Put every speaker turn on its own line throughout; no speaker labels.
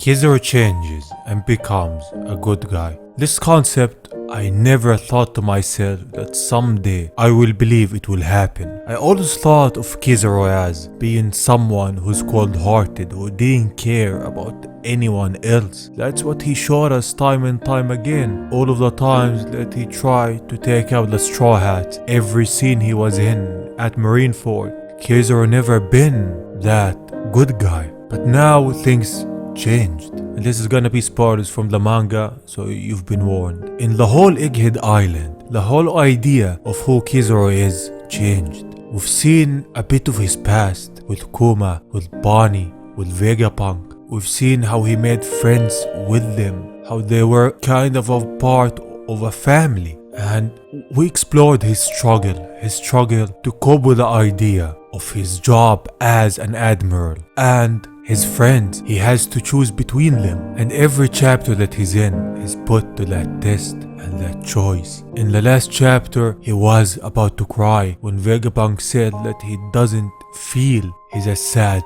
Kizaru changes and becomes a good guy. This concept, I never thought to myself that someday I will believe it will happen. I always thought of Kizaru as being someone who's cold-hearted, who didn't care about anyone else. That's what he showed us time and time again. All of the times that he tried to take out the Straw Hats, every scene he was in at Marineford, Kizaru never been that good guy. But now things changed. And this is gonna be spoilers from the manga, so you've been warned. In the whole Egghead Island, the whole idea of who Kizaru is changed. We've seen a bit of his past with Kuma, with Bonnie, with Vegapunk. We've seen how he made friends with them, how they were kind of a part of a family. And we explored his struggle to cope with the idea of his job as an admiral and his friends. He has to choose between them, and every chapter that he's in is put to that test and that choice. In the last chapter, he was about to cry when Vegapunk said that he doesn't feel he's a sad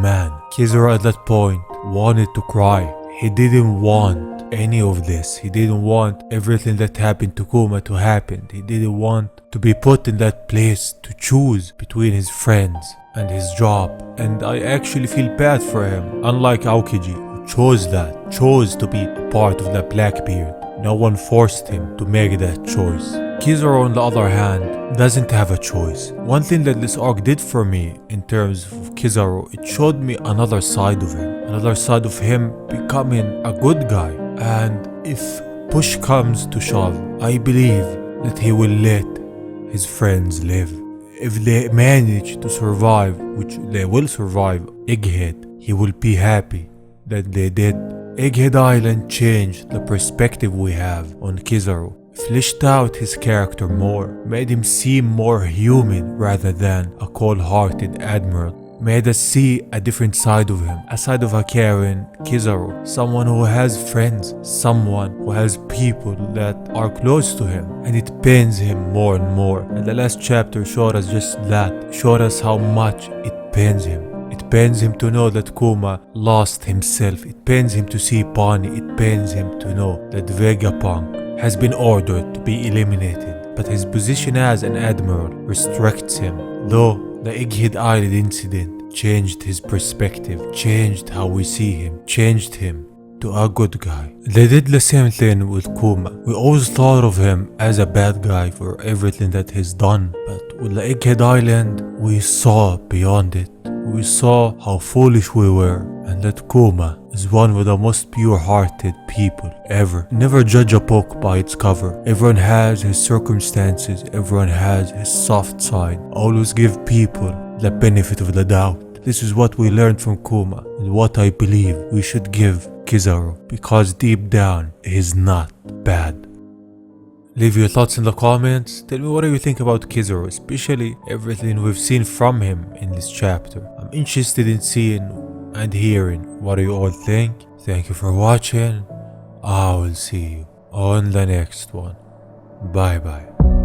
man. Kizaru at that point wanted to cry. He didn't want any of this. He didn't want everything that happened to Kuma to happen. He didn't want to be put in that place to choose between his friends and his job. And I actually feel bad for him. Unlike Aokiji, who chose to be a part of the Blackbeard. No one forced him to make that choice. Kizaru, on the other hand, doesn't have a choice. One thing that this arc did for me in terms of Kizaru, it showed me another side of him. Another side of him becoming a good guy. And if push comes to shove, I believe that he will let his friends live. If they manage to survive, which they will survive, Egghead, he will be happy that they did. Egghead Island changed the perspective we have on Kizaru, fleshed out his character more, made him seem more human rather than a cold-hearted admiral, made us see a different side of him, a side of a caring Kizaru, someone who has friends, someone who has people that are close to him, and it pains him more and more. And the last chapter showed us just that, showed us how much it pains him. It pains him to know that Kuma lost himself. It pains him to see Bonnie. It pains him to know that Vegapunk has been ordered to be eliminated, but his position as an admiral restricts him. Though the Egghead Island incident changed his perspective, changed how we see him, changed him to a good guy. They did the same thing with Kuma. We always thought of him as a bad guy for everything that he's done, but with the Egghead Island, we saw beyond it. We saw how foolish we were, and that Kuma is one of the most pure-hearted people ever. Never judge a book by its cover. Everyone has his circumstances, everyone has his soft side. Always give people the benefit of the doubt. This is what we learned from Kuma, and what I believe we should give Kizaru, because deep down he's not bad. Leave your thoughts in the comments. Tell me what do you think about Kizaru, especially everything we've seen from him in this chapter. I'm interested in seeing and hearing what you all think. Thank you for watching. I will see you on the next one. Bye bye.